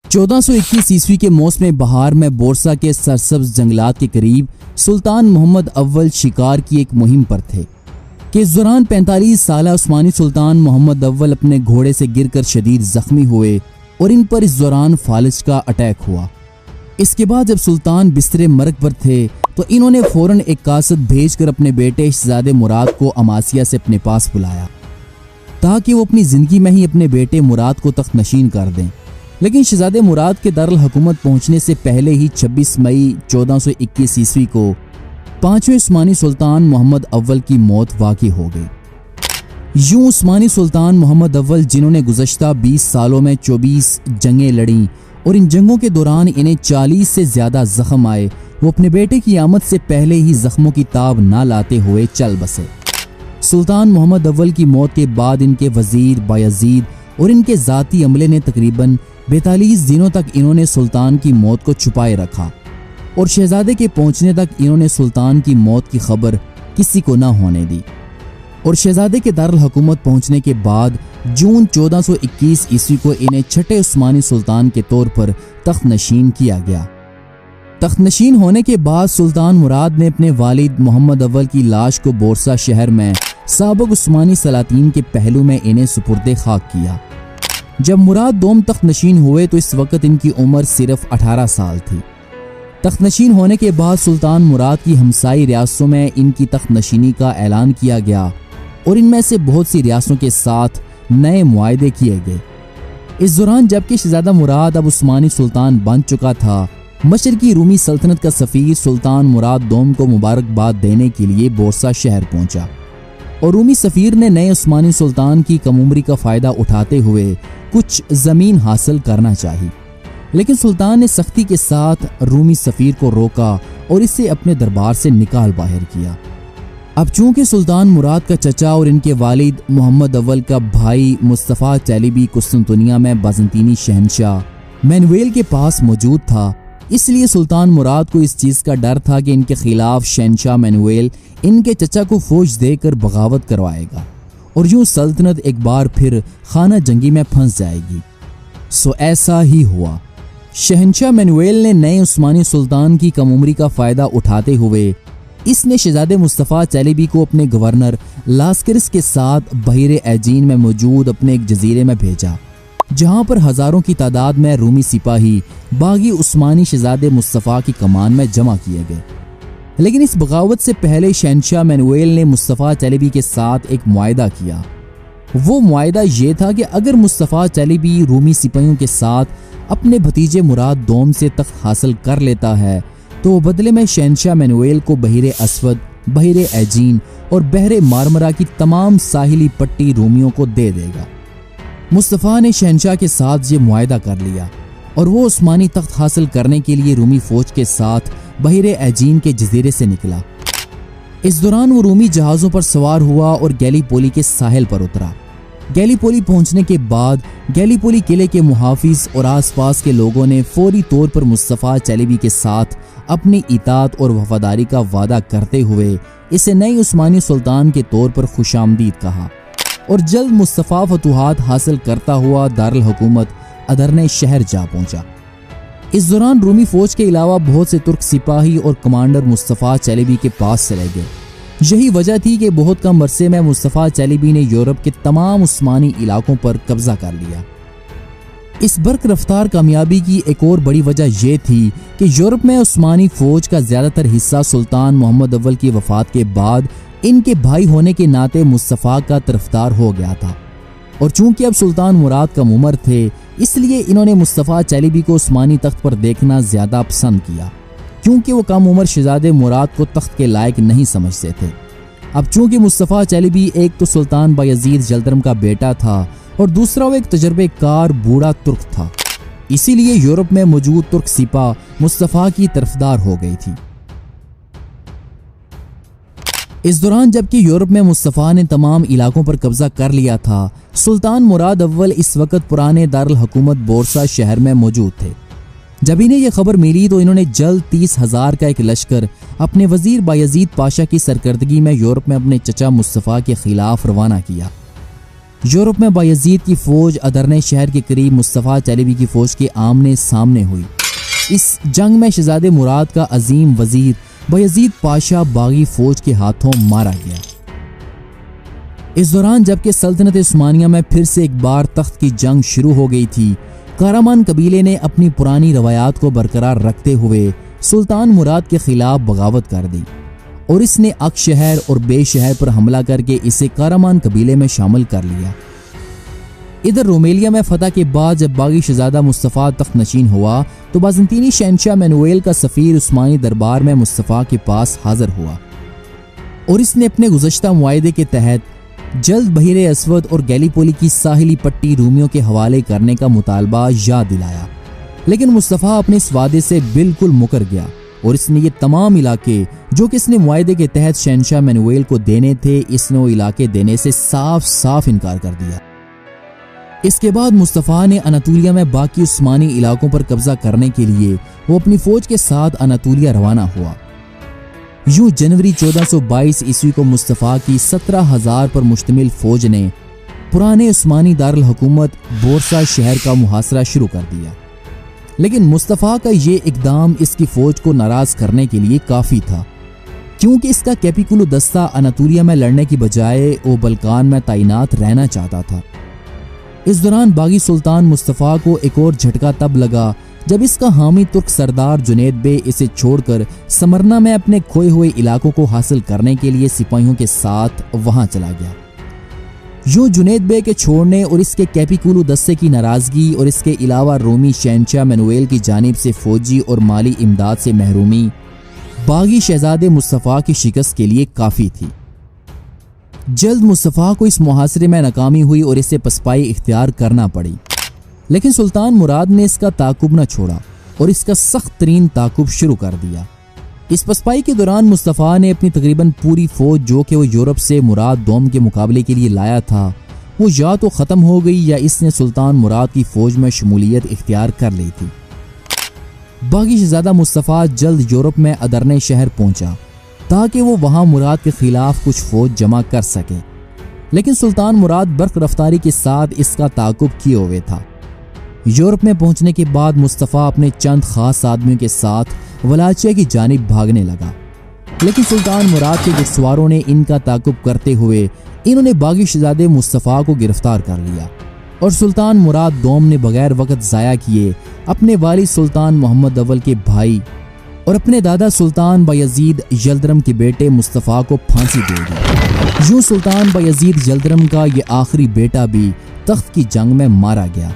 1421 عیسوی کے موسم بہار میں بورسا کے سرسبز جنگلات کے قریب سلطان محمد اول شکار کی ایک مہم پر تھے کہ اس دوران 45 سالہ عثمانی سلطان محمد اول اپنے گھوڑے سے گر کر شدید زخمی ہوئے اور ان پر اس دوران فالج کا اٹیک ہوا۔ اس کے بعد جب سلطان بستر مرگ پر تھے تو انہوں نے فوراً ایک قاصد بھیج کر اپنے بیٹے شہزادے مراد کو اماسیا سے اپنے پاس بلایا تاکہ وہ اپنی زندگی میں ہی اپنے بیٹے مراد کو تخت نشین کر دیں، لیکن شہزادے مراد کے دارالحکومت پہنچنے سے پہلے ہی 26 مئی 1421 عیسوی کو 5ویں عثمانی سلطان محمد اول کی موت واقع ہو گئی۔ یوں عثمانی سلطان محمد اول، جنہوں نے گزشتہ 20 سالوں میں 24 جنگیں لڑیں اور ان جنگوں کے دوران انہیں 40 سے زیادہ زخم آئے، وہ اپنے بیٹے کی آمد سے پہلے ہی زخموں کی تاب نہ لاتے ہوئے چل بسے۔ سلطان محمد اول کی موت کے بعد ان کے وزیر بایزید اور ان کے ذاتی عملے نے تقریباً 42 دنوں تک انہوں نے سلطان کی موت کو چھپائے رکھا اور شہزادے کے پہنچنے تک انہوں نے سلطان کی موت کی خبر کسی کو نہ ہونے دی، اور شہزادے کے دارالحکومت پہنچنے کے بعد جون 1421 عیسوی کو انہیں چھٹے عثمانی سلطان کے طور پر تخت نشین کیا گیا۔ تخت نشین ہونے کے بعد سلطان مراد نے اپنے والد محمد اول کی لاش کو بورسا شہر میں سابق عثمانی سلاطین کے پہلو میں انہیں سپرد خاک کیا۔ جب مراد دوم تخت نشین ہوئے تو اس وقت ان کی عمر صرف 18 سال تھی۔ تخت نشین ہونے کے بعد سلطان مراد کی ہمسائی ریاستوں میں ان کی تخت نشینی کا اعلان کیا گیا اور ان میں سے بہت سی ریاستوں کے ساتھ نئے معاہدے کیے گئے۔ اس دوران جبکہ شہزادہ مراد اب عثمانی سلطان بن چکا تھا، مشرقی رومی سلطنت کا سفیر سلطان مراد دوم کو مبارکباد دینے کے لیے بورسا شہر پہنچا، اور رومی سفیر نے نئے عثمانی سلطان کی کم عمری کا فائدہ اٹھاتے ہوئے کچھ زمین حاصل کرنا چاہی، لیکن سلطان نے سختی کے ساتھ رومی سفیر کو روکا اور اسے اپنے دربار سے نکال باہر کیا۔ اب چونکہ سلطان مراد کا چچا اور ان کے والد محمد اول کا بھائی مصطفیٰ چیلیبی قسطنطنیہ میں بازنطینی شہنشاہ مینویل کے پاس موجود تھا، اس لیے سلطان مراد کو اس چیز کا ڈر تھا کہ ان کے خلاف شہنشاہ مینویل ان کے چچا کو فوج دے کر بغاوت کروائے گا اور یوں سلطنت ایک بار پھر خانہ جنگی میں پھنس جائے گی۔ سو ایسا ہی ہوا۔ شہنشاہ مینویل نے نئے عثمانی سلطان کی کم عمری کا فائدہ اٹھاتے ہوئے اس نے شہزادے مصطفیٰ چیلیبی کو اپنے گورنر لاسکرس کے ساتھ بحیرہ ایجین میں موجود اپنے ایک جزیرے میں بھیجا، جہاں پر ہزاروں کی تعداد میں رومی سپاہی باغی عثمانی شہزادے مصطفیٰ کی کمان میں جمع کیے گئے۔ لیکن اس بغاوت سے پہلے شہنشاہ مینویل نے مصطفیٰ چیلیبی کے ساتھ ایک معاہدہ کیا۔ وہ معاہدہ یہ تھا کہ اگر مصطفیٰ چیلیبی رومی سپاہیوں کے ساتھ اپنے بھتیجے مراد دوم سے تخت حاصل کر لیتا ہے تو وہ بدلے میں شہنشاہ مینویل کو بحیرہ اسود، بحیرہ ایجین اور بحر مارمرا کی تمام ساحلی پٹی رومیوں کو دے دے گا۔ مصطفیٰ نے شہنشاہ کے ساتھ یہ معاہدہ کر لیا اور وہ عثمانی تخت حاصل کرنے کے لیے رومی فوج کے ساتھ بحیرہ ایجین کے جزیرے سے نکلا۔ اس دوران وہ رومی جہازوں پر سوار ہوا اور گیلی پولی کے ساحل پر اترا۔ گیلی پولی پہنچنے کے بعد گیلی پولی قلعے کے محافظ اور آس پاس کے لوگوں نے فوری طور پر مصطفیٰ چیلیبی کے ساتھ اپنی اطاعت اور وفاداری کا وعدہ کرتے ہوئے اسے نئے عثمانی سلطان کے طور پر خوش آمدید کہا، اور جلد مصطفیٰ فتوحات حاصل کرتا ہوا دارالحکومت ادرنہ شہر جا پہنچا۔ اس دوران رومی فوج کے علاوہ بہت سے ترک سپاہی اور کمانڈر مصطفیٰ چیلیبی کے پاس چلے گئے۔ یہی وجہ تھی کہ بہت کم عرصے میں مصطفیٰ چیلیبی نے یورپ کے تمام عثمانی علاقوں پر قبضہ کر لیا۔ اس برق رفتار کامیابی کی ایک اور بڑی وجہ یہ تھی کہ یورپ میں عثمانی فوج کا زیادہ تر حصہ سلطان محمد اول کی وفات کے بعد ان کے بھائی ہونے کے ناطے مصطفیٰ کا طرفدار ہو گیا تھا، اور چونکہ اب سلطان مراد کم عمر تھے اس لیے انہوں نے مصطفیٰ چیلیبی کو عثمانی تخت پر دیکھنا زیادہ پسند کیا، کیونکہ وہ کم عمر شہزادے مراد کو تخت کے لائق نہیں سمجھتے تھے۔ اب چونکہ مصطفیٰ چیلیبی ایک تو سلطان بایزید یلدرم کا بیٹا تھا اور دوسرا وہ ایک تجربے کار بوڑھا ترک تھا، اسی لیے یورپ میں موجود ترک سپاہ مصطفیٰ کی طرفدار ہو گئی تھی۔ اس دوران جبکہ یورپ میں مصطفیٰ نے تمام علاقوں پر قبضہ کر لیا تھا، سلطان مراد اول اس وقت پرانے دارالحکومت بورسا شہر میں موجود تھے۔ جب انہیں یہ خبر ملی تو انہوں نے جلد 30,000 کا ایک لشکر اپنے وزیر بایزید پاشا کی سرکردگی میں یورپ میں اپنے چچا مصطفیٰ کے خلاف روانہ کیا۔ یورپ میں بایزید کی فوج ادرنہ شہر کے قریب مصطفیٰ چالیوی کی فوج کے آمنے سامنے ہوئی۔ اس جنگ میں شہزادہ مراد کا عظیم وزیر بایزید پاشا باغی فوج کے ہاتھوں مارا گیا۔ اس دوران جبکہ سلطنت عثمانیہ میں پھر سے ایک بار تخت کی جنگ شروع ہو گئی تھی، کارمان قبیلے نے اپنی پرانی روایات کو برقرار رکھتے ہوئے سلطان مراد کے خلاف بغاوت کر دی اور اس نے اک شہر اور بے شہر پر حملہ کر کے اسے کارمان قبیلے میں شامل کر لیا۔ ادھر رومیلیا میں فتح کے بعد جب باغی شہزادہ مصطفیٰ تخت نشین ہوا تو بازنطینی شہنشاہ مینوئیل کا سفیر عثمانی دربار میں مصطفیٰ کے پاس حاضر ہوا اور اس نے اپنے گزشتہ معاہدے کے تحت جلد بحیر اسود اور گیلیپولی کی ساحلی پٹی رومیوں کے حوالے کرنے کا مطالبہ یاد دلایا، لیکن مصطفیٰ اپنے اس وعدے سے بالکل مکر گیا اور اس نے یہ تمام علاقے جو کہ اس نے معاہدے کے تحت شہنشاہ مینوئیل کو دینے تھے، اس نے وہ علاقے دینے سے صاف انکار کر دیا۔ اس کے بعد مصطفیٰ نے اناطولیہ میں باقی عثمانی علاقوں پر قبضہ کرنے کے لیے وہ اپنی فوج کے ساتھ اناطولیہ روانہ ہوا۔ یوں جنوری 1422 عیسوی کو مصطفیٰ کی 17,000 پر مشتمل فوج نے پرانے عثمانی دارالحکومت بورسا شہر کا محاصرہ شروع کر دیا، لیکن مصطفیٰ کا یہ اقدام اس کی فوج کو ناراض کرنے کے لیے کافی تھا، کیونکہ اس کا کیپیکولو دستہ اناطولیہ میں لڑنے کی بجائے وہ بلقان میں تعینات رہنا چاہتا تھا۔ اس دوران باغی سلطان مصطفیٰ کو ایک اور جھٹکا تب لگا جب اس کا حامی ترک سردار جنید بے اسے چھوڑ کر سمرنا میں اپنے کھوئے ہوئے علاقوں کو حاصل کرنے کے لیے سپاہیوں کے ساتھ وہاں چلا گیا۔ یوں جنید بے کے چھوڑنے اور اس کے کیپیکولو دستے کی ناراضگی اور اس کے علاوہ رومی شہنشاہ مینوئیل کی جانب سے فوجی اور مالی امداد سے محرومی باغی شہزادے مصطفیٰ کی شکست کے لیے کافی تھی۔ جلد مصطفیٰ کو اس محاصرے میں ناکامی ہوئی اور اسے پسپائی اختیار کرنا پڑی، لیکن سلطان مراد نے اس کا تعاقب نہ چھوڑا اور اس کا سخت ترین تعاقب شروع کر دیا۔ اس پسپائی کے دوران مصطفیٰ نے اپنی تقریباً پوری فوج جو کہ وہ یورپ سے مراد دوم کے مقابلے کے لیے لایا تھا، وہ یا تو ختم ہو گئی یا اس نے سلطان مراد کی فوج میں شمولیت اختیار کر لی تھی۔ باغی شہزادہ مصطفیٰ جلد یورپ میں ادرنہ شہر پہنچا تاکہ وہ وہاں مراد کے خلاف کچھ فوج جمع کر سکے، لیکن سلطان مراد برق رفتاری کے ساتھ اس کا تعاقب کیے ہوئے تھا۔ یورپ میں پہنچنے کے بعد مصطفیٰ اپنے چند خاص آدمیوں کے ساتھ ولاچیا کی جانب بھاگنے لگا، لیکن سلطان مراد کے گھڑسواروں نے ان کا تعاقب کرتے ہوئے انہوں نے باغی شہزادے مصطفیٰ کو گرفتار کر لیا اور سلطان مراد دوم نے بغیر وقت ضائع کیے اپنے والد سلطان محمد اول کے بھائی اور اپنے دادا سلطان بایزید یلدرم کے بیٹے مصطفیٰ کو پھانسی دے دی۔ یوں سلطان بایزید یلدرم کا یہ آخری بیٹا بھی تخت کی جنگ میں مارا گیا۔